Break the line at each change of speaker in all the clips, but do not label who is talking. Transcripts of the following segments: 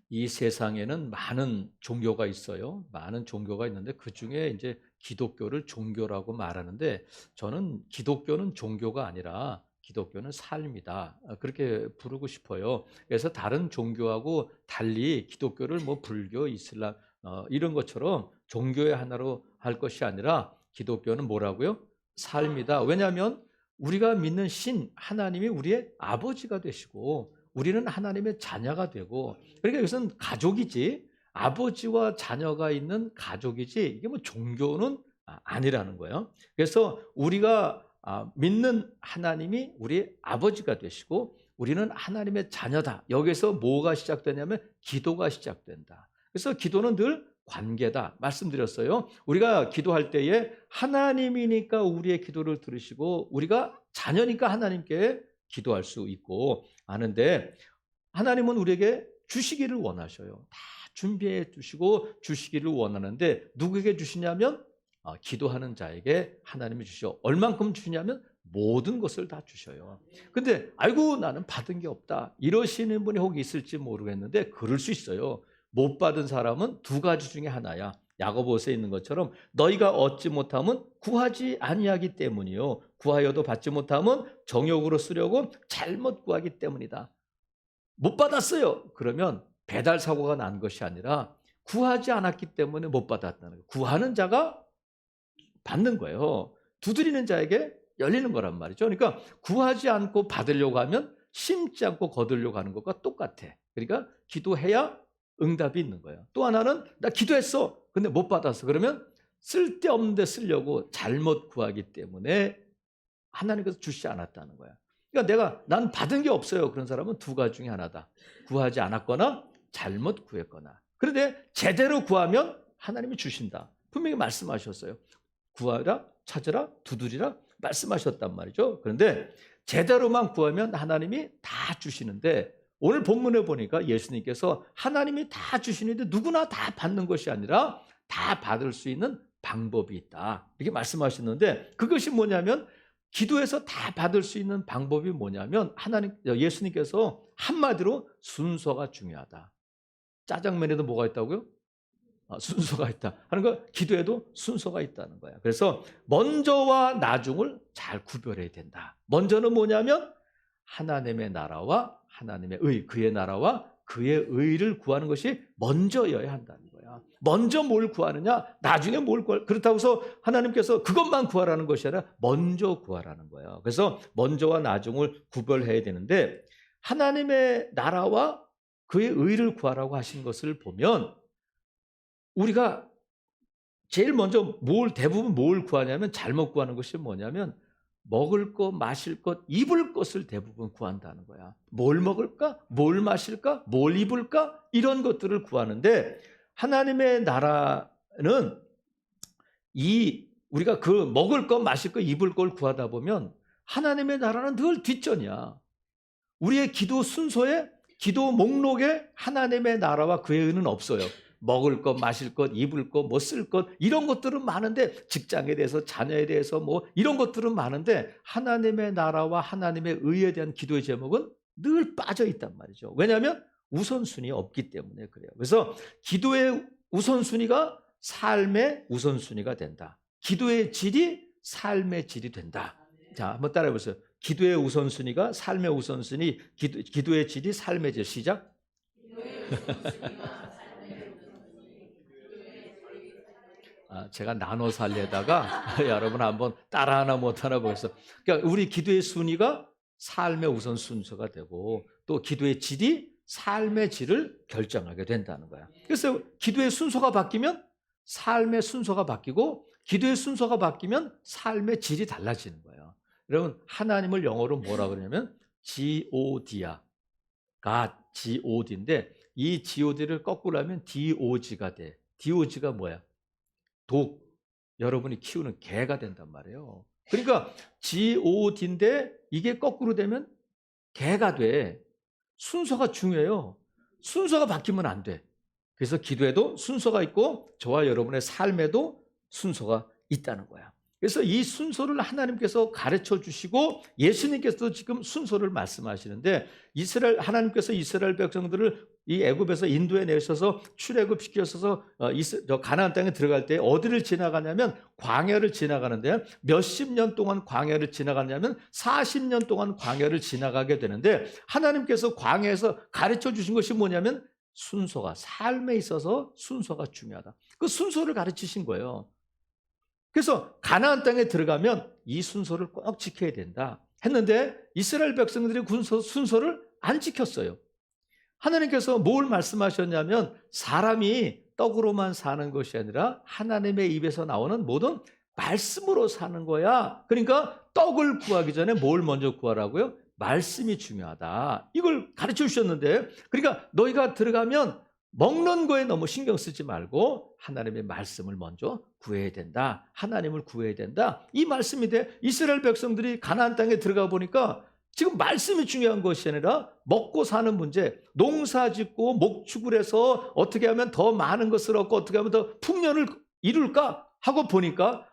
이 세상에는 많은 종교가 있어요. 많은 종교가 있는데 그중에 이제 기독교를 종교라고 말하는데 저는 기독교는 종교가 아니라 기독교는 삶이다. 그렇게 부르고 싶어요. 그래서 다른 종교하고 달리 기독교를 뭐 불교, 이슬람 이런 것처럼 종교의 하나로 할 것이 아니라 기독교는 뭐라고요? 삶이다. 왜냐하면 우리가 믿는 신 하나님이 우리의 아버지가 되시고 우리는 하나님의 자녀가 되고 그러니까 이것은 가족이지 아버지와 자녀가 있는 가족이지 이게 뭐 종교는 아니라는 거예요. 그래서 우리가 믿는 하나님이 우리의 아버지가 되시고 우리는 하나님의 자녀다. 여기서 뭐가 시작되냐면 기도가 시작된다. 그래서 기도는 늘 관계다 말씀드렸어요. 우리가 기도할 때에 하나님이니까 우리의 기도를 들으시고 우리가 자녀니까 하나님께 기도할 수 있고 아는데 하나님은 우리에게 주시기를 원하셔요. 다 준비해 두시고 주시기를 원하는데 누구에게 주시냐면 기도하는 자에게 하나님이 주셔. 얼만큼 주냐면 모든 것을 다 주셔요. 근데 아이고 나는 받은 게 없다 이러시는 분이 혹 있을지 모르겠는데 그럴 수 있어요. 못 받은 사람은 두 가지 중에 하나야. 야고보서에 있는 것처럼 너희가 얻지 못하면 구하지 아니하기 때문이요 구하여도 받지 못하면 정욕으로 쓰려고 잘못 구하기 때문이다. 못 받았어요. 그러면 배달 사고가 난 것이 아니라 구하지 않았기 때문에 못 받았다는 거예요. 구하는 자가 받는 거예요. 두드리는 자에게 열리는 거란 말이죠. 그러니까 구하지 않고 받으려고 하면 심지 않고 거두려고 하는 것과 똑같아. 그러니까 기도해야 응답이 있는 거예요. 또 하나는 나 기도했어. 근데 못 받았어. 그러면 쓸데없는 데 쓰려고 잘못 구하기 때문에 하나님께서 주시지 않았다는 거야. 그러니까 난 받은 게 없어요. 그런 사람은 두 가지 중에 하나다. 구하지 않았거나 잘못 구했거나. 그런데 제대로 구하면 하나님이 주신다. 분명히 말씀하셨어요. 구하라, 찾으라, 두드리라 말씀하셨단 말이죠. 그런데 제대로만 구하면 하나님이 다 주시는데 오늘 본문에 보니까 예수님께서 하나님이 다 주시는데 누구나 다 받는 것이 아니라 다 받을 수 있는 방법이 있다. 이렇게 말씀하셨는데 그것이 뭐냐면 기도에서 다 받을 수 있는 방법이 뭐냐면 예수님께서 한마디로 순서가 중요하다. 짜장면에도 뭐가 있다고요? 순서가 있다 하는 거 기도에도 순서가 있다는 거야. 그래서 먼저와 나중을 잘 구별해야 된다. 먼저는 뭐냐면 하나님의 나라와 하나님의 그의 나라와 그의 의를 구하는 것이 먼저여야 한다는 거야. 먼저 뭘 구하느냐, 나중에 뭘 구할. 그렇다고 해서 하나님께서 그것만 구하라는 것이 아니라 먼저 구하라는 거예요. 그래서 먼저와 나중을 구별해야 되는데 하나님의 나라와 그의 의를 구하라고 하신 것을 보면 우리가 제일 먼저 대부분 뭘 구하냐면 잘못 구하는 것이 뭐냐면 먹을 것, 마실 것, 입을 것을 대부분 구한다는 거야. 뭘 먹을까? 뭘 마실까? 뭘 입을까? 이런 것들을 구하는데 하나님의 나라는 우리가 그 먹을 것, 마실 것, 입을 걸 구하다 보면 하나님의 나라는 늘 뒷전이야. 우리의 기도 순서에 기도 목록에 하나님의 나라와 그의 의는 없어요. 먹을 것, 마실 것, 입을 것, 뭐 쓸 것 이런 것들은 많은데 직장에 대해서 자녀에 대해서 뭐 이런 것들은 많은데 하나님의 나라와 하나님의 의에 대한 기도의 제목은 늘 빠져 있단 말이죠. 왜냐하면 우선순위 없기 때문에 그래요. 그래서 기도의 우선순위가 삶의 우선순위가 된다. 기도의 질이 삶의 질이 된다. 자, 한번 따라해 보세요. 기도의 우선순위가 삶의 우선순위, 기도의 질이 삶의 질. 시작. 제가 나눠서 하려다가 여러분 한번 따라하나 못하나 보겠어. 그러니까 우리 기도의 순위가 삶의 우선 순서가 되고 또 기도의 질이 삶의 질을 결정하게 된다는 거야. 그래서 기도의 순서가 바뀌면 삶의 순서가 바뀌고 기도의 순서가 바뀌면 삶의 질이 달라지는 거예요. 여러분 하나님을 영어로 뭐라 그러냐면 God야. God, God인데 이 God를 거꾸로 하면 DOG가 돼. DOG가 뭐야? 독, 여러분이 키우는 개가 된단 말이에요. 그러니까 God인데 이게 거꾸로 되면 개가 돼. 순서가 중요해요. 순서가 바뀌면 안 돼. 그래서 기도에도 순서가 있고 저와 여러분의 삶에도 순서가 있다는 거야. 그래서 이 순서를 하나님께서 가르쳐 주시고 예수님께서도 지금 순서를 말씀하시는데 하나님께서 이스라엘 백성들을 이 애굽에서 인도에 내셔서 출애굽 시켜서 가나안 땅에 들어갈 때 어디를 지나가냐면 광야를 지나가는데 몇십 년 동안 광야를 지나가냐면 40년 동안 광야를 지나가게 되는데 하나님께서 광야에서 가르쳐 주신 것이 뭐냐면 순서가 삶에 있어서 순서가 중요하다. 그 순서를 가르치신 거예요. 그래서 가나안 땅에 들어가면 이 순서를 꼭 지켜야 된다 했는데 이스라엘 백성들이 순서를 안 지켰어요. 하나님께서 뭘 말씀하셨냐면 사람이 떡으로만 사는 것이 아니라 하나님의 입에서 나오는 모든 말씀으로 사는 거야. 그러니까 떡을 구하기 전에 뭘 먼저 구하라고요? 말씀이 중요하다. 이걸 가르쳐 주셨는데 그러니까 너희가 들어가면 먹는 거에 너무 신경 쓰지 말고 하나님의 말씀을 먼저 구해야 된다. 하나님을 구해야 된다. 이 말씀이 돼. 이스라엘 백성들이 가나안 땅에 들어가 보니까 지금 말씀이 중요한 것이 아니라 먹고 사는 문제, 농사 짓고 목축을 해서 어떻게 하면 더 많은 것을 얻고 어떻게 하면 더 풍년을 이룰까 하고 보니까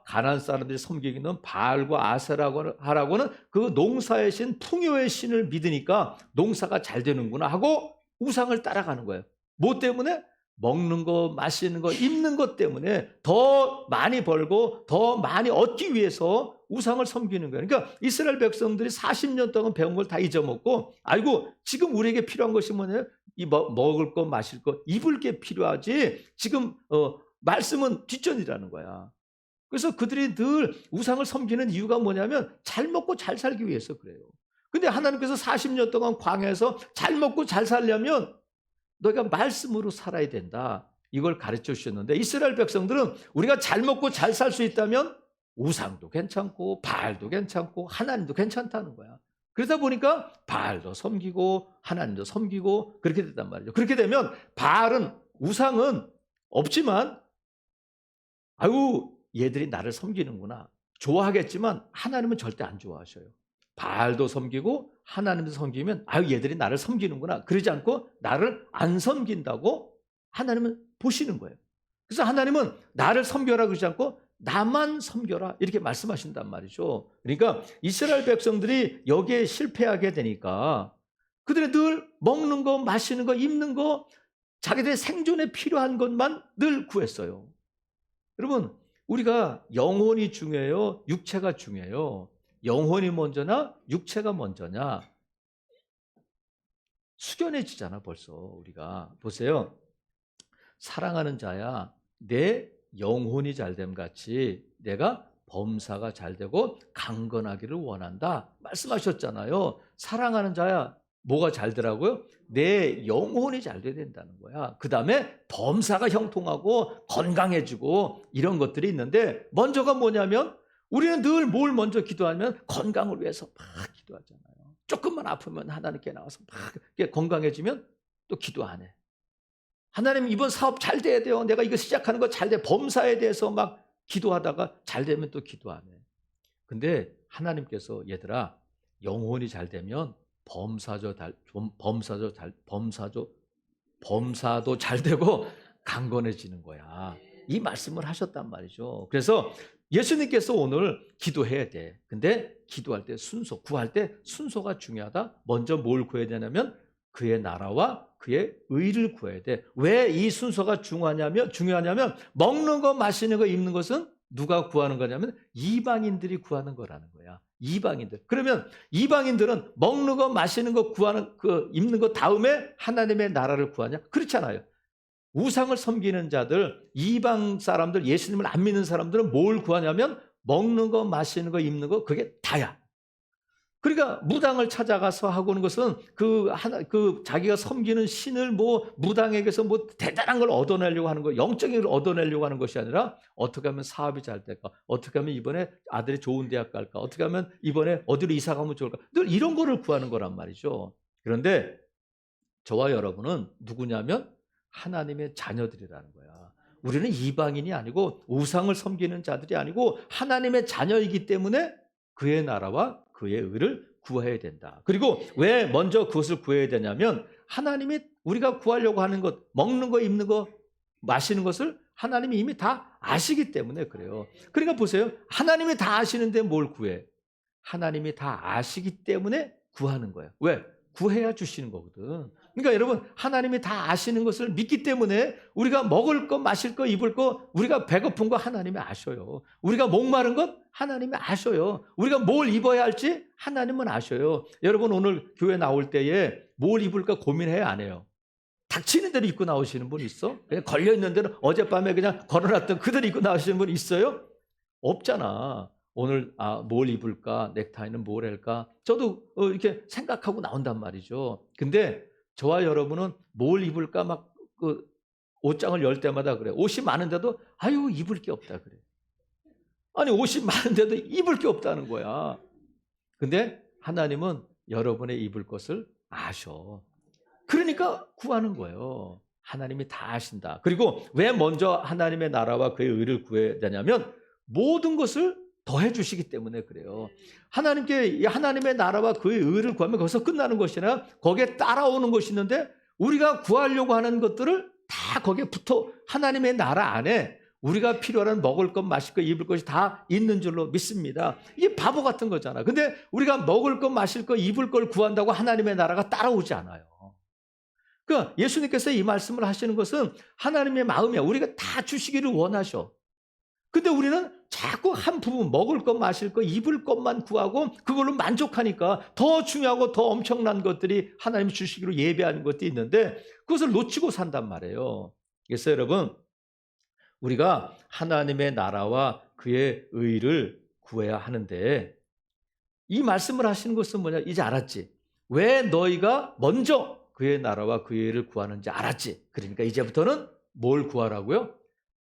가나안 사람들이 섬기기는 바알과 아세라하라고는 그 농사의 신, 풍요의 신을 믿으니까 농사가 잘 되는구나 하고 우상을 따라가는 거예요. 뭐 때문에? 먹는 거, 마시는 거, 입는 것 때문에 더 많이 벌고 더 많이 얻기 위해서 우상을 섬기는 거예요. 그러니까 이스라엘 백성들이 40년 동안 배운 걸 다 잊어먹고 아이고 지금 우리에게 필요한 것이 뭐냐면 먹을 거, 마실 거, 입을 게 필요하지 지금 말씀은 뒷전이라는 거야. 그래서 그들이 늘 우상을 섬기는 이유가 뭐냐면 잘 먹고 잘 살기 위해서 그래요. 근데 하나님께서 40년 동안 광야에서 잘 먹고 잘 살려면 너희가 말씀으로 살아야 된다. 이걸 가르쳐 주셨는데 이스라엘 백성들은 우리가 잘 먹고 잘 살 수 있다면 우상도 괜찮고 바알도 괜찮고 하나님도 괜찮다는 거야. 그러다 보니까 바알도 섬기고 하나님도 섬기고 그렇게 됐단 말이죠. 그렇게 되면 바알은 우상은 없지만 아유 얘들이 나를 섬기는구나. 좋아하겠지만 하나님은 절대 안 좋아하셔요. 바알도 섬기고 하나님도 섬기면 아유 얘들이 나를 섬기는구나. 그러지 않고 나를 안 섬긴다고 하나님은 보시는 거예요. 그래서 하나님은 나를 섬겨라 그러지 않고 나만 섬겨라 이렇게 말씀하신단 말이죠. 그러니까 이스라엘 백성들이 여기에 실패하게 되니까 그들이 늘 먹는 거, 마시는 거, 입는 거 자기들의 생존에 필요한 것만 늘 구했어요. 여러분 우리가 영혼이 중요해요? 육체가 중요해요? 영혼이 먼저나 육체가 먼저냐? 숙연해지잖아 벌써 우리가. 보세요. 사랑하는 자야 내 영혼이 잘됨 같이 내가 범사가 잘되고 강건하기를 원한다 말씀하셨잖아요. 사랑하는 자야 뭐가 잘 되라고요? 내 영혼이 잘 돼야 된다는 거야. 그 다음에 범사가 형통하고 건강해지고 이런 것들이 있는데 먼저가 뭐냐면 우리는 늘 뭘 먼저 기도하면 건강을 위해서 막 기도하잖아요. 조금만 아프면 하나님께 나와서 막 건강해지면 또 기도 안 해. 하나님 이번 사업 잘 돼야 돼요. 내가 이거 시작하는 거 잘 돼. 범사에 대해서 막 기도하다가 잘 되면 또 기도 안 해. 근데 하나님께서 얘들아 영혼이 잘 되면 범사도 잘 되고 강건해지는 거야. 이 말씀을 하셨단 말이죠. 그래서 예수님께서 오늘 기도해야 돼. 근데 기도할 때 순서, 구할 때 순서가 중요하다. 먼저 뭘 구해야 되냐면 그의 나라와 그의 의를 구해야 돼. 왜 이 순서가 중요하냐면 먹는 거, 마시는 거, 입는 것은 누가 구하는 거냐면 이방인들이 구하는 거라는 거야. 이방인들. 그러면 이방인들은 먹는 거, 마시는 거, 구하는 입는 거 다음에 하나님의 나라를 구하냐? 그렇잖아요. 우상을 섬기는 자들, 이방 사람들, 예수님을 안 믿는 사람들은 뭘 구하냐면 먹는 거, 마시는 거, 입는 거 그게 다야. 그러니까 무당을 찾아가서 하고는 것은 자기가 섬기는 신을 무당에게서 대단한 걸 얻어내려고 하는 거, 영적인 걸 얻어내려고 하는 것이 아니라 어떻게 하면 사업이 잘 될까? 어떻게 하면 이번에 아들이 좋은 대학 갈까? 어떻게 하면 이번에 어디로 이사 가면 좋을까? 늘 이런 거를 구하는 거란 말이죠. 그런데 저와 여러분은 누구냐면 하나님의 자녀들이라는 거야. 우리는 이방인이 아니고 우상을 섬기는 자들이 아니고 하나님의 자녀이기 때문에 그의 나라와 그의 의를 구해야 된다. 그리고 왜 먼저 그것을 구해야 되냐면 하나님이 우리가 구하려고 하는 것, 먹는 거, 입는 거, 마시는 것을 하나님이 이미 다 아시기 때문에 그래요. 그러니까 보세요. 하나님이 다 아시는데 뭘 구해? 하나님이 다 아시기 때문에 구하는 거예요. 왜? 구해야 주시는 거거든. 그러니까 여러분, 하나님이 다 아시는 것을 믿기 때문에 우리가 먹을 거, 마실 거, 입을 거, 우리가 배고픈 거 하나님이 아셔요. 우리가 목마른 것 하나님이 아셔요. 우리가 뭘 입어야 할지 하나님은 아셔요. 여러분, 오늘 교회 나올 때에 뭘 입을까 고민해야 안 해요. 닥치는 대로 입고 나오시는 분 있어? 그냥 걸려있는 대로 어젯밤에 그냥 걸어놨던 그대로 입고 나오시는 분 있어요? 없잖아. 오늘 뭘 입을까? 넥타이는 뭘 할까? 저도 이렇게 생각하고 나온단 말이죠. 근데 저와 여러분은 뭘 입을까 막 그 옷장을 열 때마다 그래. 옷이 많은데도 아유 입을 게 없다 그래. 아니 옷이 많은데도 입을 게 없다는 거야. 근데 하나님은 여러분의 입을 것을 아셔. 그러니까 구하는 거예요. 하나님이 다 아신다. 그리고 왜 먼저 하나님의 나라와 그의 의를 구해야 되냐면 모든 것을 더해 주시기 때문에 그래요. 하나님께 하나님의 나라와 그의 의를 구하면 거기서 끝나는 것이 아니라 거기에 따라오는 것이 있는데 우리가 구하려고 하는 것들을 다 거기에 붙어 하나님의 나라 안에 우리가 필요한 먹을 것, 마실 것, 입을 것이 다 있는 줄로 믿습니다. 이게 바보 같은 거잖아. 근데 우리가 먹을 것, 마실 것, 입을 걸 구한다고 하나님의 나라가 따라오지 않아요. 그러니까 예수님께서 이 말씀을 하시는 것은 하나님의 마음이야. 우리가 다 주시기를 원하셔. 근데 우리는 자꾸 한 부분 먹을 것, 마실 것, 입을 것만 구하고 그걸로 만족하니까 더 중요하고 더 엄청난 것들이 하나님이 주시기로 예배하는 것도 있는데 그것을 놓치고 산단 말이에요. 그래서 여러분, 우리가 하나님의 나라와 그의 의를 구해야 하는데 이 말씀을 하시는 것은 뭐냐? 이제 알았지? 왜 너희가 먼저 그의 나라와 그의 의를 구하는지 알았지? 그러니까 이제부터는 뭘 구하라고요?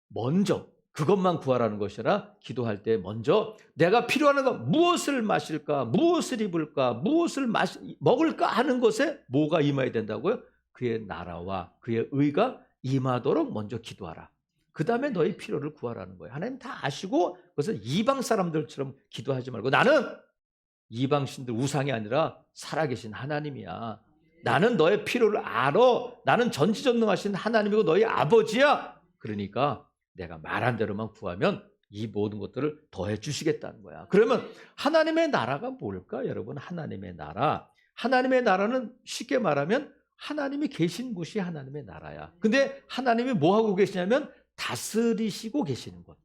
먼저 그것만 구하라는 것이 아니라 기도할 때 먼저 내가 필요한 거 무엇을 마실까? 무엇을 입을까? 무엇을 먹을까? 하는 것에 뭐가 임해야 된다고요? 그의 나라와 그의 의가 임하도록 먼저 기도하라. 그 다음에 너희 필요를 구하라는 거예요. 하나님 다 아시고 그것을 이방 사람들처럼 기도하지 말고 나는 이방신들 우상이 아니라 살아계신 하나님이야. 나는 너의 필요를 알아. 나는 전지전능하신 하나님이고 너희 아버지야. 그러니까 내가 말한 대로만 구하면 이 모든 것들을 더해 주시겠다는 거야. 그러면 하나님의 나라가 뭘까? 여러분, 하나님의 나라. 하나님의 나라는 쉽게 말하면 하나님이 계신 곳이 하나님의 나라야. 근데 하나님이 뭐 하고 계시냐면 다스리시고 계시는 것.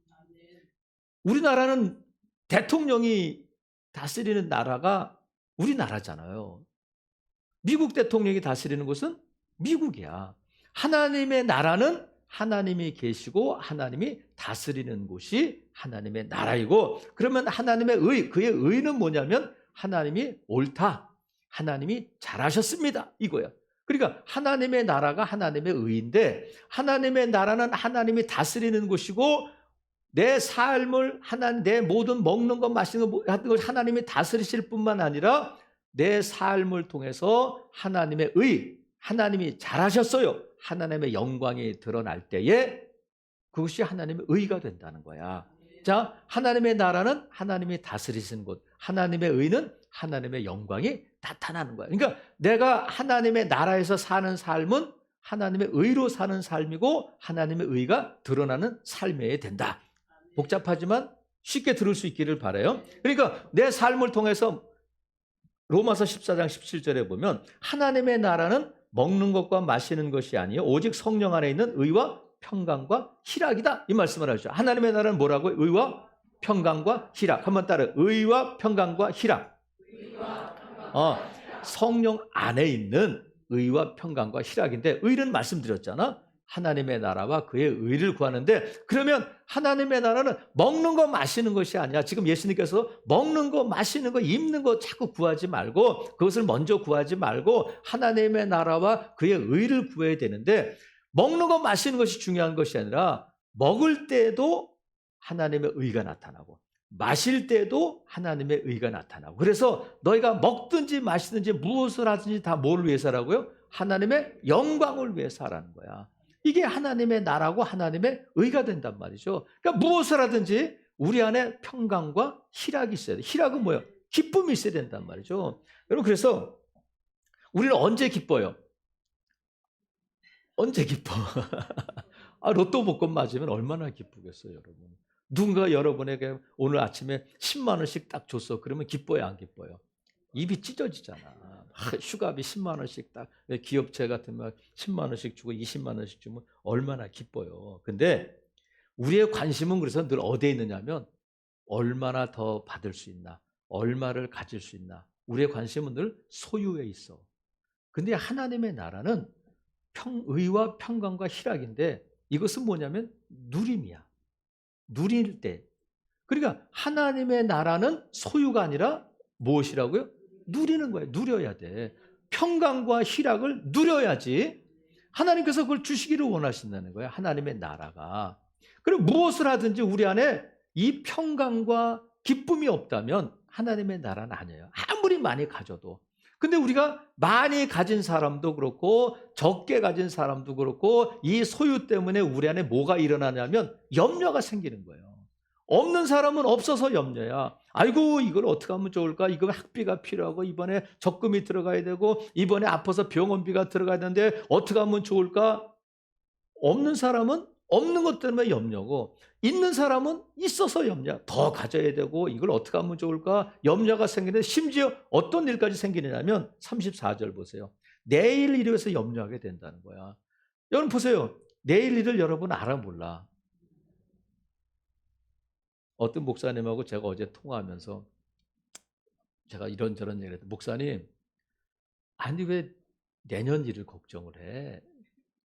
우리나라는 대통령이 다스리는 나라가 우리나라잖아요. 미국 대통령이 다스리는 곳은 미국이야. 하나님의 나라는 하나님이 계시고 하나님이 다스리는 곳이 하나님의 나라이고 그러면 하나님의 의, 그의 의는 뭐냐면 하나님이 옳다. 하나님이 잘하셨습니다. 이거야. 그러니까 하나님의 나라가 하나님의 의인데 하나님의 나라는 하나님이 다스리는 곳이고 내 삶을 내 모든 먹는 것 마시는 것 같은 걸 하나님이 다스리실 뿐만 아니라 내 삶을 통해서 하나님의 의, 하나님이 잘하셨어요. 하나님의 영광이 드러날 때에 그것이 하나님의 의가 된다는 거야. 자, 하나님의 나라는 하나님이 다스리시는 곳, 하나님의 의는 하나님의 영광이 나타나는 거야. 그러니까 내가 하나님의 나라에서 사는 삶은 하나님의 의로 사는 삶이고 하나님의 의가 드러나는 삶이어야 된다. 복잡하지만 쉽게 들을 수 있기를 바라요. 그러니까 내 삶을 통해서 로마서 14장 17절에 보면 하나님의 나라는 먹는 것과 마시는 것이 아니요 오직 성령 안에 있는 의와 평강과 희락이다. 이 말씀을 하죠. 하나님의 나라는 뭐라고요? 의와 평강과 희락. 한번 따라 의와 평강과 희락. 성령 안에 있는 의와 평강과 희락인데 의는 말씀드렸잖아. 하나님의 나라와 그의 의를 구하는데 그러면 하나님의 나라는 먹는 거 마시는 것이 아니라 지금 예수님께서 먹는 거 마시는 거 입는 거 자꾸 구하지 말고 그것을 먼저 구하지 말고 하나님의 나라와 그의 의를 구해야 되는데 먹는 거 마시는 것이 중요한 것이 아니라 먹을 때도 하나님의 의가 나타나고 마실 때도 하나님의 의가 나타나고 그래서 너희가 먹든지 마시든지 무엇을 하든지 다 뭘 위해서라고요? 하나님의 영광을 위해서 하라는 거야. 이게 하나님의 나라고 하나님의 의가 된단 말이죠. 그러니까 무엇을 하든지 우리 안에 평강과 희락이 있어야 돼. 희락은 뭐예요? 기쁨이 있어야 된단 말이죠. 여러분 그래서 우리는 언제 기뻐요? 언제 기뻐? 로또 복권 맞으면 얼마나 기쁘겠어요, 여러분. 누군가 여러분에게 오늘 아침에 10만 원씩 딱 줬어. 그러면 기뻐요, 안 기뻐요? 입이 찢어지잖아. 휴가비 10만 원씩 딱 기업체 같으면 10만 원씩 주고 20만 원씩 주면 얼마나 기뻐요. 근데 우리의 관심은 그래서 늘 어디에 있느냐면 얼마나 더 받을 수 있나, 얼마를 가질 수 있나. 우리의 관심은 늘 소유에 있어. 근데 하나님의 나라는 의와 평강과 희락인데 이것은 뭐냐면 누림이야. 누릴 때. 그러니까 하나님의 나라는 소유가 아니라 무엇이라고요? 누리는 거예요. 누려야 돼. 평강과 희락을 누려야지 하나님께서 그걸 주시기를 원하신다는 거예요. 하나님의 나라가. 그럼 무엇을 하든지 우리 안에 이 평강과 기쁨이 없다면 하나님의 나라는 아니에요. 아무리 많이 가져도. 근데 우리가 많이 가진 사람도 그렇고 적게 가진 사람도 그렇고 이 소유 때문에 우리 안에 뭐가 일어나냐면 염려가 생기는 거예요. 없는 사람은 없어서 염려야. 아이고 이걸 어떻게 하면 좋을까? 이거 학비가 필요하고 이번에 적금이 들어가야 되고 이번에 아파서 병원비가 들어가야 되는데 어떻게 하면 좋을까? 없는 사람은 없는 것 때문에 염려고 있는 사람은 있어서 염려. 더 가져야 되고 이걸 어떻게 하면 좋을까? 염려가 생기는데 심지어 어떤 일까지 생기느냐면 34절 보세요. 내일 일을 위해서 염려하게 된다는 거야. 여러분 보세요. 내일 일을 여러분 알아 몰라. 어떤 목사님하고 제가 어제 통화하면서 제가 이런저런 얘기를 했더니 목사님 아니 왜 내년 일을 걱정을 해?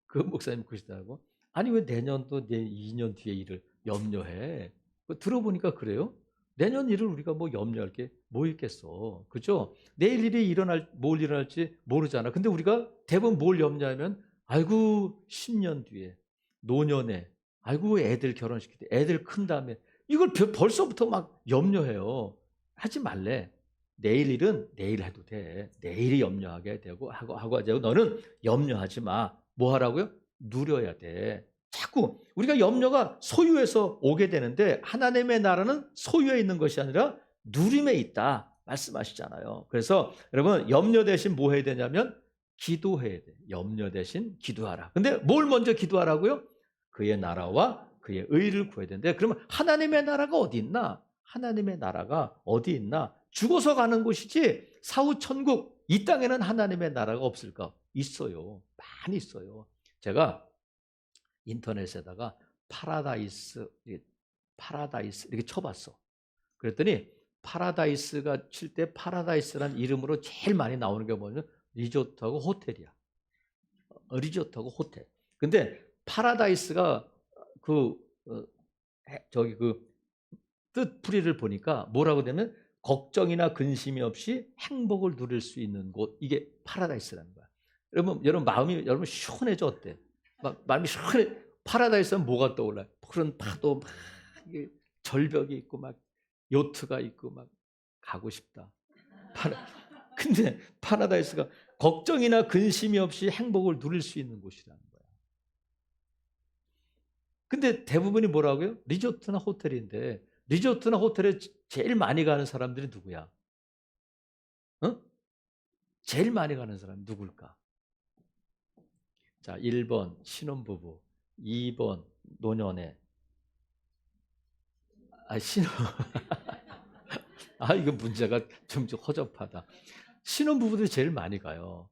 그 목사님 그러시더라고. 아니 왜 내년도 내 2년 뒤에 일을 염려해? 들어보니까 그래요. 내년 일을 우리가 뭐 염려할 게 뭐 있겠어. 그죠? 내일 일이 뭘 일어날지 모르잖아. 근데 우리가 대부분 뭘 염려하면 아이고 10년 뒤에 노년에 아이고 애들 결혼시킬 때 애들 큰 다음에 이걸 벌써부터 막 염려해요. 하지 말래. 내일 일은 내일 해도 돼. 내일이 염려하게 되고 하고 하자고 너는 염려하지 마. 뭐 하라고요? 누려야 돼. 자꾸 우리가 염려가 소유에서 오게 되는데 하나님의 나라는 소유에 있는 것이 아니라 누림에 있다 말씀하시잖아요. 그래서 여러분 염려 대신 뭐 해야 되냐면 기도해야 돼. 염려 대신 기도하라. 근데 뭘 먼저 기도하라고요? 그의 나라와 그의 의를 구해야 되는데 그러면 하나님의 나라가 어디 있나? 하나님의 나라가 어디 있나? 죽어서 가는 곳이지 사후 천국 이 땅에는 하나님의 나라가 없을까? 있어요. 많이 있어요. 제가 인터넷에다가 파라다이스 이렇게 쳐봤어. 그랬더니 파라다이스가 칠 때 파라다이스란 이름으로 제일 많이 나오는 게 뭐냐면 리조트하고 호텔이야. 리조트하고 호텔. 근데 파라다이스가 그 저기 그 뜻풀이를 보니까 뭐라고 되면 걱정이나 근심이 없이 행복을 누릴 수 있는 곳 이게 파라다이스라는 거야. 여러분 마음이 여러분 시원해져 어때? 막 마음이 시원해. 파라다이스는 뭐가 떠올라요? 푸른 파도 막 절벽이 있고 막 요트가 있고 막 가고 싶다. 근데 파라다이스가 걱정이나 근심이 없이 행복을 누릴 수 있는 곳이라는 거야. 근데 대부분이 뭐라고요? 리조트나 호텔인데 리조트나 호텔에 제일 많이 가는 사람들이 누구야? 어? 제일 많이 가는 사람 누굴까? 자, 1번 신혼부부, 2번 노년에. 신혼. 이거 문제가 좀 허접하다. 신혼부부들이 제일 많이 가요.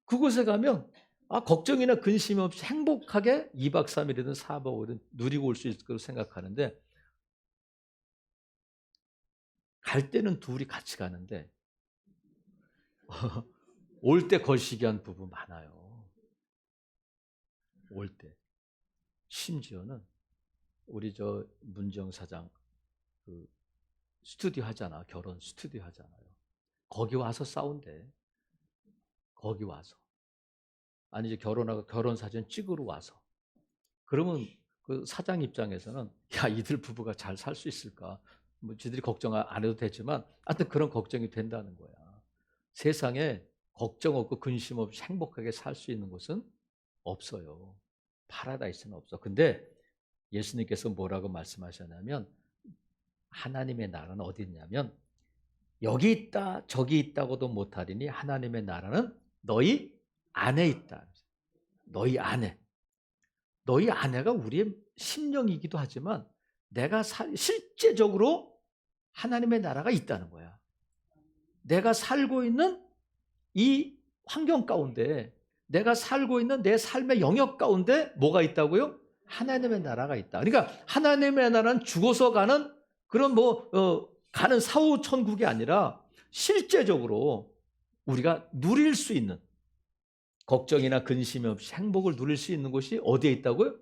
그곳에 가면 걱정이나 근심 없이 행복하게 2박 3일이든 4박 5일이든 누리고 올 수 있을 거라고 생각하는데 갈 때는 둘이 같이 가는데 올 때 거시기한 부부 많아요. 올 때. 심지어는 우리 저 문정 사장 그 스튜디오 하잖아. 결혼 스튜디오 하잖아요. 거기 와서 싸운대. 거기 와서. 아니 이제 결혼하고 결혼 사진 찍으러 와서. 그러면 그 사장 입장에서는 야 이들 부부가 잘 살 수 있을까? 뭐 지들이 걱정 안 해도 되지만 하여튼 그런 걱정이 된다는 거야. 세상에 걱정 없고 근심 없이 행복하게 살 수 있는 곳은 없어요. 파라다이스는 없어. 근데 예수님께서 뭐라고 말씀하셨냐면 하나님의 나라는 어디 있냐면 여기 있다 저기 있다고도 못하리니 하나님의 나라는 너희 안에 있다. 너희 안에. 너희 아내가 우리의 심령이기도 하지만 내가 실제적으로 하나님의 나라가 있다는 거야. 내가 살고 있는 이 환경 가운데, 내가 살고 있는 내 삶의 영역 가운데 뭐가 있다고요? 하나님의 나라가 있다. 그러니까 하나님의 나라는 죽어서 가는 그런 가는 사후 천국이 아니라 실제적으로 우리가 누릴 수 있는, 걱정이나 근심이 없이 행복을 누릴 수 있는 곳이 어디에 있다고요?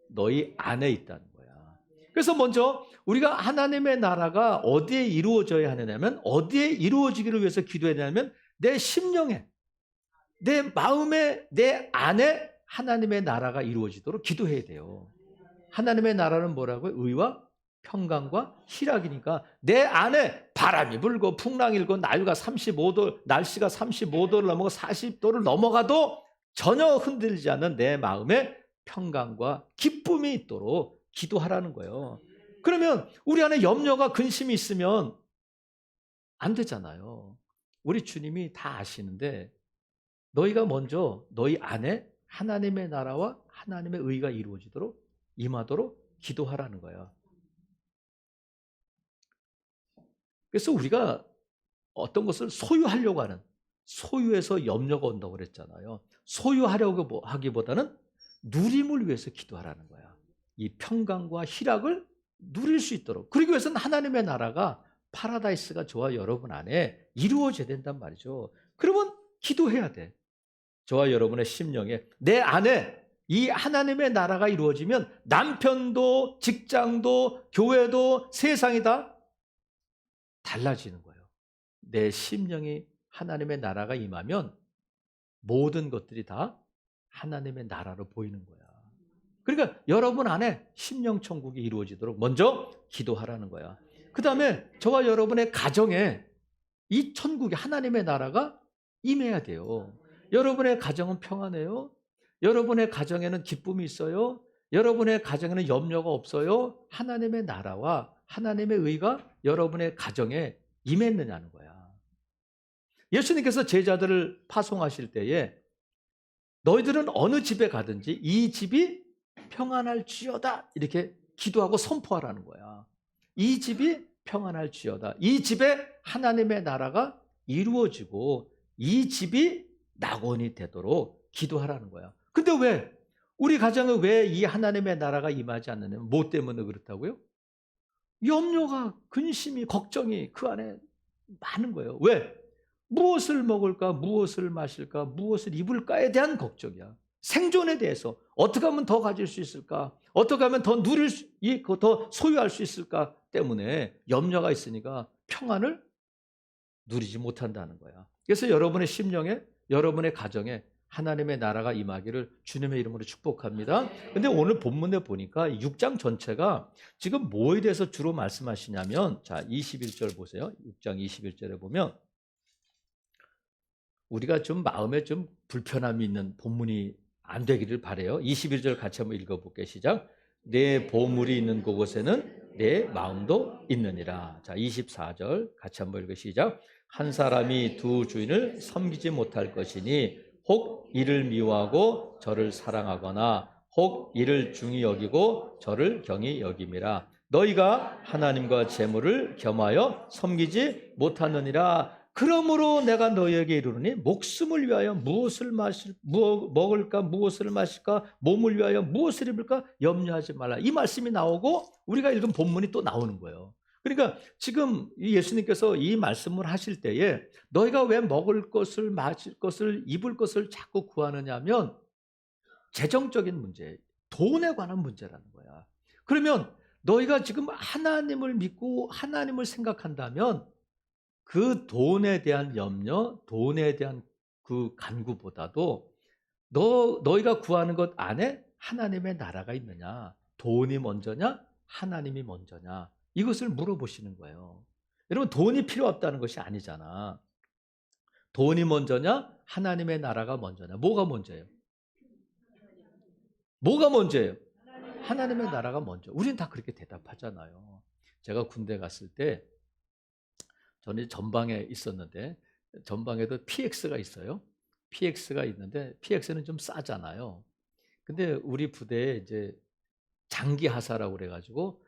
너희 안에 있다는 거야. 그래서 먼저 우리가 하나님의 나라가 어디에 이루어져야 하느냐면, 어디에 이루어지기를 위해서 기도해야 되냐면 내 심령에, 내 마음에, 내 안에 하나님의 나라가 이루어지도록 기도해야 돼요. 하나님의 나라는 뭐라고요? 의와 평강과 희락이니까 내 안에 바람이 불고 풍랑이 일고 날씨가 35도를 넘어가 40도를 넘어가도 전혀 흔들리지 않는 내 마음에 평강과 기쁨이 있도록 기도하라는 거예요. 그러면 우리 안에 염려가 근심이 있으면 안 되잖아요. 우리 주님이 다 아시는데 너희가 먼저 너희 안에 하나님의 나라와 하나님의 의가 이루어지도록 임하도록 기도하라는 거예요. 그래서 우리가 어떤 것을 소유하려고 하는, 소유해서 염려가 온다고 그랬잖아요. 소유하려고 하기보다는 누림을 위해서 기도하라는 거야. 이 평강과 희락을 누릴 수 있도록. 그러기 위해서는 하나님의 나라가, 파라다이스가 저와 여러분 안에 이루어져야 된단 말이죠. 그러면 기도해야 돼. 저와 여러분의 심령에, 내 안에 이 하나님의 나라가 이루어지면 남편도 직장도 교회도 세상이 다 달라지는 거예요. 내 심령이 하나님의 나라가 임하면 모든 것들이 다 하나님의 나라로 보이는 거야. 그러니까 여러분 안에 심령 천국이 이루어지도록 먼저 기도하라는 거야. 그 다음에 저와 여러분의 가정에 이 천국이, 하나님의 나라가 임해야 돼요. 여러분의 가정은 평안해요? 여러분의 가정에는 기쁨이 있어요? 여러분의 가정에는 염려가 없어요? 하나님의 나라와 하나님의 의가 여러분의 가정에 임했느냐는 거야. 예수님께서 제자들을 파송하실 때에 너희들은 어느 집에 가든지 이 집이 평안할지어다 이렇게 기도하고 선포하라는 거야. 이 집이 평안할지어다. 이 집에 하나님의 나라가 이루어지고 이 집이 낙원이 되도록 기도하라는 거야. 근데 왜? 우리 가정은 왜 이 하나님의 나라가 임하지 않느냐면 뭐 때문에 그렇다고요? 염려가, 근심이, 걱정이 그 안에 많은 거예요. 왜? 무엇을 먹을까, 무엇을 마실까, 무엇을 입을까에 대한 걱정이야. 생존에 대해서 어떻게 하면 더 가질 수 있을까, 어떻게 하면 더 더 소유할 수 있을까 때문에 염려가 있으니까 평안을 누리지 못한다는 거야. 그래서 여러분의 심령에, 여러분의 가정에 하나님의 나라가 임하기를 주님의 이름으로 축복합니다. 근데 오늘 본문에 보니까 6장 전체가 지금 뭐에 대해서 주로 말씀하시냐면, 자, 21절 보세요. 6장 21절에 보면 우리가 좀 마음에 좀 불편함이 있는 본문이 안 되기를 바라요. 21절 같이 한번 읽어볼게요. 시작. 내 보물이 있는 그곳에는 내 마음도 있느니라. 자, 24절 같이 한번 읽어 시작. 한 사람이 두 주인을 섬기지 못할 것이니 혹 이를 미워하고 저를 사랑하거나 혹 이를 중히 여기고 저를 경히 여김이라. 너희가 하나님과 재물을 겸하여 섬기지 못하느니라. 그러므로 내가 너희에게 이르노니 목숨을 위하여 무엇을 먹을까, 무엇을 마실까, 몸을 위하여 무엇을 입을까 염려하지 말라. 이 말씀이 나오고 우리가 읽은 본문이 또 나오는 거예요. 그러니까 지금 예수님께서 이 말씀을 하실 때에 너희가 왜 먹을 것을, 마실 것을, 입을 것을 자꾸 구하느냐 하면 재정적인 문제, 돈에 관한 문제라는 거야. 그러면 너희가 지금 하나님을 믿고 하나님을 생각한다면 그 돈에 대한 염려, 돈에 대한 그 간구보다도 너희가 구하는 것 안에 하나님의 나라가 있느냐, 돈이 먼저냐, 하나님이 먼저냐, 이것을 물어보시는 거예요. 여러분, 돈이 필요 없다는 것이 아니잖아. 돈이 먼저냐, 하나님의 나라가 먼저냐, 뭐가 먼저예요? 뭐가 먼저예요? 하나님의 나라가 먼저. 우리는 다 그렇게 대답하잖아요. 제가 군대 갔을 때 저는 전방에 있었는데 전방에도 PX가 있어요. PX가 있는데 PX는 좀 싸잖아요. 근데 우리 부대에 이제 장기 하사라고 그래가지고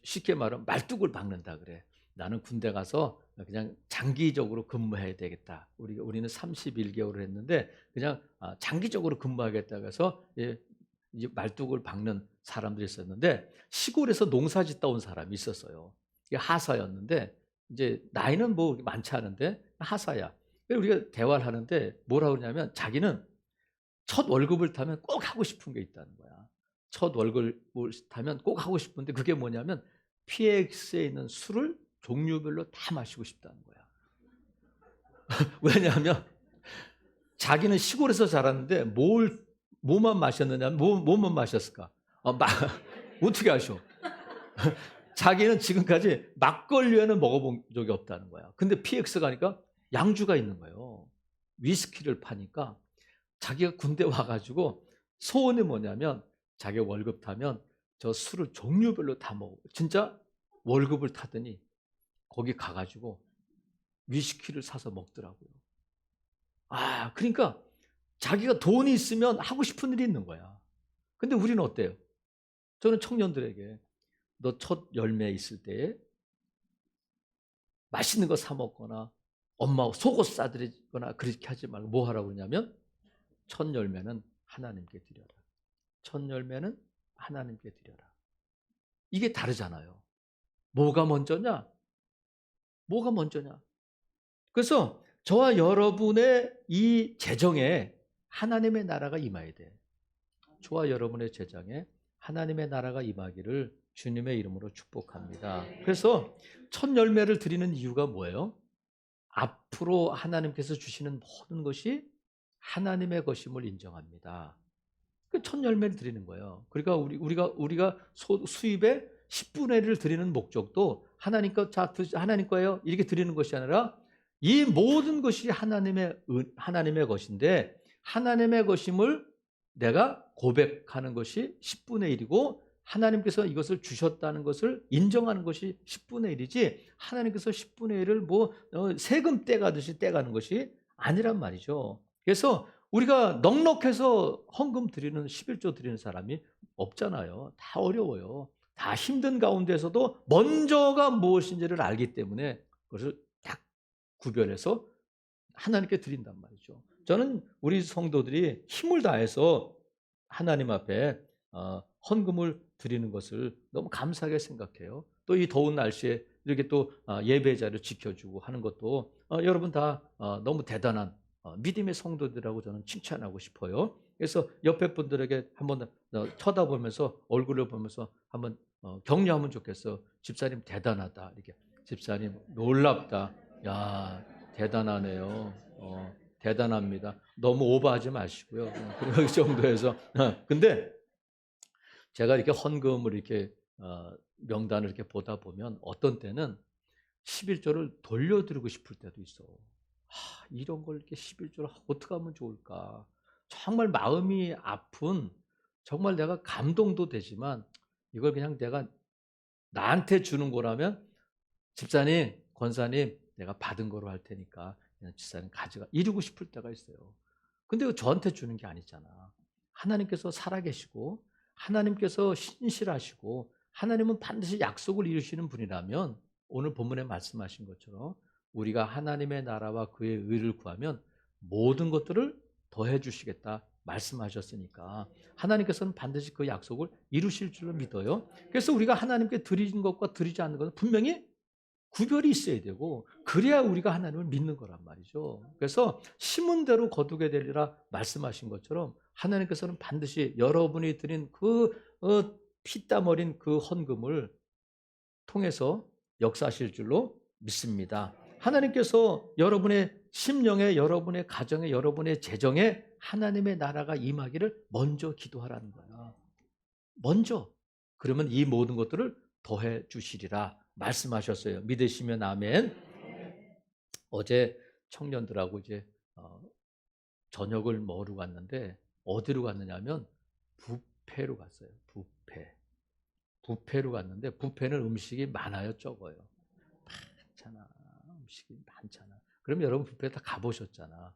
쉽게 말하면 말뚝을 박는다 그래. 나는 군대 가서 그냥 장기적으로 근무해야 되겠다. 우리는 31개월을 했는데 그냥 장기적으로 근무하겠다 그래서 이제 말뚝을 박는 사람들이 있었는데 시골에서 농사 짓다 온 사람이 있었어요. 이게 하사였는데 이제 나이는 뭐 많지 않은데 하사야. 그래서 우리가 대화를 하는데 뭐라고 그러냐면 자기는 첫 월급을 타면 꼭 하고 싶은 게 있다는 거야. 첫 월급을 타면 꼭 하고 싶은데 그게 뭐냐면 PX에 있는 술을 종류별로 다 마시고 싶다는 거야. 왜냐하면 자기는 시골에서 자랐는데 뭐만 마셨느냐, 뭐만 마셨을까? 어떻게 아셔? 자기는 지금까지 막걸리에는 먹어본 적이 없다는 거야. 근데 PX 가니까 양주가 있는 거예요. 위스키를 파니까 자기가 군대 와가지고 소원이 뭐냐면 자기가 월급 타면 저 술을 종류별로 다 먹어. 진짜 월급을 타더니 거기 가가지고 위스키를 사서 먹더라고요. 그러니까 자기가 돈이 있으면 하고 싶은 일이 있는 거야. 근데 우리는 어때요? 저는 청년들에게 너 첫 열매 있을 때 맛있는 거 사 먹거나 엄마 속옷 싸드리거나 그렇게 하지 말고 뭐 하라고 그러냐면 첫 열매는 하나님께 드려라. 첫 열매는 하나님께 드려라. 이게 다르잖아요. 뭐가 먼저냐? 뭐가 먼저냐? 그래서 저와 여러분의 이 재정에 하나님의 나라가 임해야 돼. 저와 여러분의 재정에 하나님의 나라가 임하기를 주님의 이름으로 축복합니다. 그래서 첫 열매를 드리는 이유가 뭐예요? 앞으로 하나님께서 주시는 모든 것이 하나님의 것임을 인정합니다. 그 첫 열매를 드리는 거예요. 그러니까 우리가 수입의 10분의 1을 드리는 목적도 하나님 거, 자, 하나님 거예요. 이렇게 드리는 것이 아니라 이 모든 것이 하나님의 것인데 하나님의 것임을 내가 고백하는 것이 10분의 1이고 하나님께서 이것을 주셨다는 것을 인정하는 것이 10분의 1이지 하나님께서 10분의 1을 세금 떼가듯이 떼가는 것이 아니란 말이죠. 그래서 우리가 넉넉해서 헌금 드리는 11조 드리는 사람이 없잖아요. 다 어려워요. 다 힘든 가운데서도 먼저가 무엇인지를 알기 때문에 그것을 딱 구별해서 하나님께 드린단 말이죠. 저는 우리 성도들이 힘을 다해서 하나님 앞에 헌금을 드리는 것을 너무 감사하게 생각해요. 또 이 더운 날씨에 이렇게 또 예배자를 지켜주고 하는 것도 여러분 다 너무 대단한 믿음의 성도들이라고 저는 칭찬하고 싶어요. 그래서 옆에 분들에게 한번 쳐다보면서 얼굴을 보면서 한번 격려하면 좋겠어. 집사님 대단하다. 이렇게 집사님 놀랍다. 야 대단하네요. 대단합니다. 너무 오버하지 마시고요. 그 정도에서. 근데 제가 이렇게 헌금을 이렇게 명단을 이렇게 보다 보면 어떤 때는 11조를 돌려드리고 싶을 때도 있어. 이런 걸 이렇게 11조를 어떻게 하면 좋을까? 정말 마음이 아픈, 정말 내가 감동도 되지만 이걸 그냥 내가 나한테 주는 거라면 집사님, 권사님, 내가 받은 거로 할 테니까 그냥 집사님 가져가. 이러고 싶을 때가 있어요. 근데 이거 저한테 주는 게 아니잖아. 하나님께서 살아계시고 하나님께서 신실하시고 하나님은 반드시 약속을 이루시는 분이라면 오늘 본문에 말씀하신 것처럼 우리가 하나님의 나라와 그의 의를 구하면 모든 것들을 더해 주시겠다 말씀하셨으니까 하나님께서는 반드시 그 약속을 이루실 줄로 믿어요. 그래서 우리가 하나님께 드리는 것과 드리지 않는 것은 분명히 구별이 있어야 되고 그래야 우리가 하나님을 믿는 거란 말이죠. 그래서 심은 대로 거두게 되리라 말씀하신 것처럼 하나님께서는 반드시 여러분이 드린 피땀 어린 그 헌금을 통해서 역사하실 줄로 믿습니다. 하나님께서 여러분의 심령에, 여러분의 가정에, 여러분의 재정에 하나님의 나라가 임하기를 먼저 기도하라는 거야. 먼저. 그러면 이 모든 것들을 더해 주시리라 말씀하셨어요. 믿으시면 아멘. 어제 청년들하고 이제 저녁을 먹으러 갔는데 어디로 갔느냐면 뷔페로 갔어요. 뷔페로 갔는데 뷔페는 음식이 많아요, 적어요? 많잖아. 음식이 많잖아. 그럼 여러분 뷔페 다 가보셨잖아.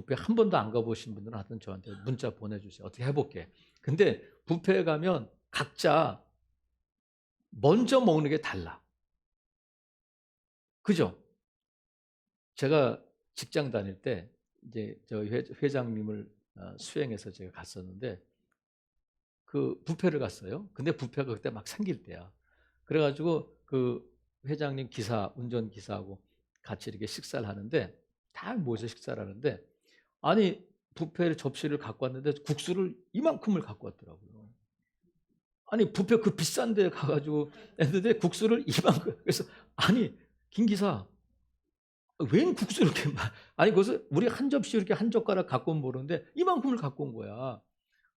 뷔페 한 번도 안 가보신 분들은 하여튼 저한테 문자 보내주세요. 어떻게 해볼게. 근데 뷔페에 가면 각자 먼저 먹는 게 달라. 그죠? 제가 직장 다닐 때 이제 저 회장님을 수행해서 제가 갔었는데 그 뷔페를 갔어요. 근데 뷔페가 그때 막 생길 때야. 그래가지고 그 회장님 운전 기사하고 같이 이렇게 식사를 하는데 다 모여서 식사를 하는데 아니 뷔페 접시를 갖고 왔는데 국수를 이만큼을 갖고 왔더라고요. 아니 뷔페 그 비싼 데 가가지고 했는데 국수를 이만큼. 그래서 아니 김 기사 웬 국수를 이렇게 아니 거기서 우리 한 접시 이렇게 한 젓가락 갖고 온 모르는데 이만큼을 갖고 온 거야.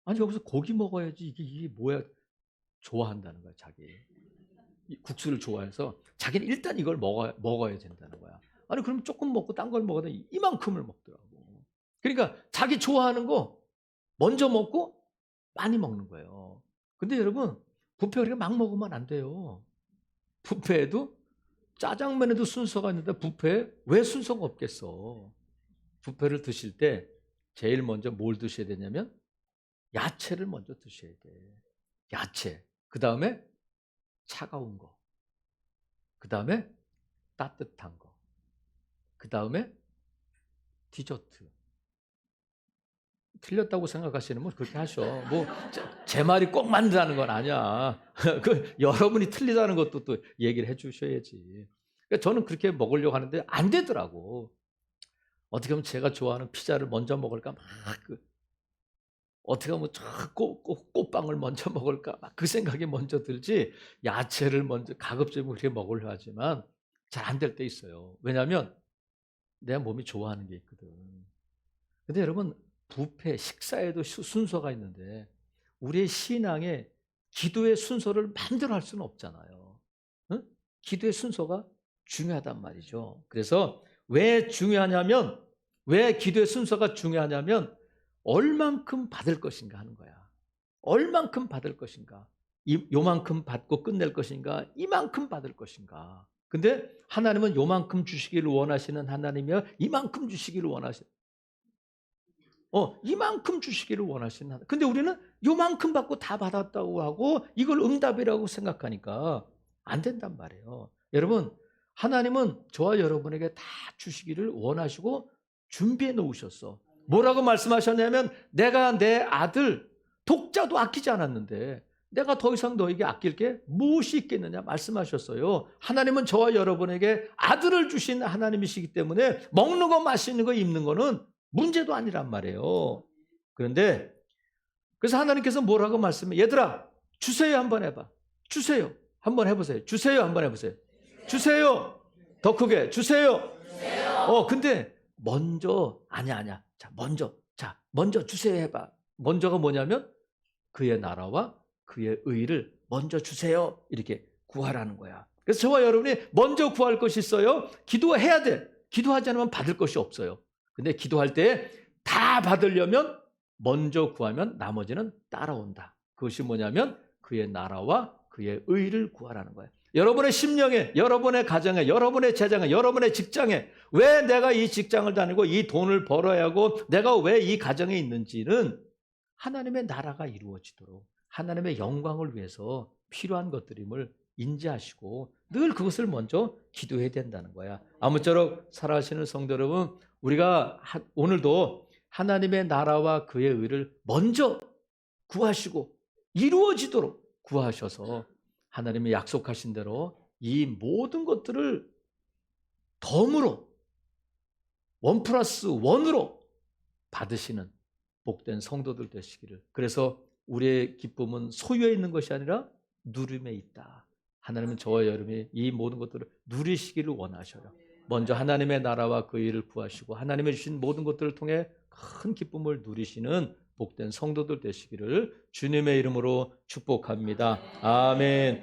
아니 여기서 고기 먹어야지 이게 뭐야. 좋아한다는 거야 자기. 국수를 좋아해서 자기는 일단 이걸 먹어야 된다는 거야. 아니 그럼 조금 먹고 딴 걸 먹어도 이만큼을 먹더라고. 그러니까 자기 좋아하는 거 먼저 먹고 많이 먹는 거예요. 근데 여러분 뷔페 그렇게 막 먹으면 안 돼요. 뷔페에도 짜장면에도 순서가 있는데 뷔페에 왜 순서가 없겠어. 뷔페를 드실 때 제일 먼저 뭘 드셔야 되냐면 야채를 먼저 드셔야 돼. 야채. 그 다음에 차가운 거. 그 다음에 따뜻한 거. 그 다음에 디저트. 틀렸다고 생각하시는 분 그렇게 하셔. 뭐 제 말이 꼭 맞는다는 건 아니야. 그 여러분이 틀리다는 것도 또 얘기를 해주셔야지. 그러니까 저는 그렇게 먹으려고 하는데 안 되더라고. 어떻게 하면 제가 좋아하는 피자를 먼저 먹을까 막 어떻게 하면 꽃빵을 먼저 먹을까 막 그 생각이 먼저 들지. 야채를 먼저 가급적이면 그렇게 먹으려 하지만 잘 안 될 때 있어요. 왜냐하면 내 몸이 좋아하는 게 있거든. 근데 여러분 뷔페 식사에도 순서가 있는데 우리의 신앙에 기도의 순서를 마음대로 할 수는 없잖아요. 응? 기도의 순서가 중요하단 말이죠. 그래서 왜 중요하냐면 왜 기도의 순서가 중요하냐면 얼만큼 받을 것인가 하는 거야. 얼만큼 받을 것인가. 요만큼 받고 끝낼 것인가. 이만큼 받을 것인가. 근데 하나님은 요만큼 주시기를 원하시는 하나님이여 이만큼 주시기를 원하시는 이만큼 주시기를 원하시는 하나님. 근데 우리는 요만큼 받고 다 받았다고 하고 이걸 응답이라고 생각하니까 안 된단 말이에요. 여러분 하나님은 저와 여러분에게 다 주시기를 원하시고 준비해 놓으셨어. 뭐라고 말씀하셨냐면 내가 내 아들 독자도 아끼지 않았는데 내가 더 이상 너에게 아낄 게 무엇이 있겠느냐 말씀하셨어요. 하나님은 저와 여러분에게 아들을 주신 하나님이시기 때문에 먹는 거 마시는 거 입는 거는 문제도 아니란 말이에요. 그런데 그래서 하나님께서 뭐라고 말씀해? 얘들아 주세요 한번 해봐. 주세요 한번 해보세요. 주세요 한번 해보세요. 주세요. 더 크게 주세요. 근데 먼저 아니야. 먼저 주세요 해봐. 먼저가 뭐냐면 그의 나라와 그의 의를 먼저 주세요. 이렇게 구하라는 거야. 그래서 저와 여러분이 먼저 구할 것이 있어요. 기도해야 돼. 기도하지 않으면 받을 것이 없어요. 근데 기도할 때 다 받으려면 먼저 구하면 나머지는 따라온다. 그것이 뭐냐면 그의 나라와 그의 의를 구하라는 거예요. 여러분의 심령에, 여러분의 가정에, 여러분의 재정에, 여러분의 직장에 왜 내가 이 직장을 다니고 이 돈을 벌어야 하고 내가 왜 이 가정에 있는지는 하나님의 나라가 이루어지도록 하나님의 영광을 위해서 필요한 것들임을 인지하시고 늘 그것을 먼저 기도해야 된다는 거야. 아무쪼록 살아가시는 성도 여러분, 우리가 오늘도 하나님의 나라와 그의 의를 먼저 구하시고 이루어지도록 구하셔서 하나님이 약속하신 대로 이 모든 것들을 덤으로 1+1으로 받으시는 복된 성도들 되시기를. 그래서 우리의 기쁨은 소유에 있는 것이 아니라 누림에 있다. 하나님은 저와 여러분이 이 모든 것들을 누리시기를 원하셔요. 먼저 하나님의 나라와 그 일을 구하시고 하나님의 주신 모든 것들을 통해 큰 기쁨을 누리시는 복된 성도들 되시기를 주님의 이름으로 축복합니다. 아멘.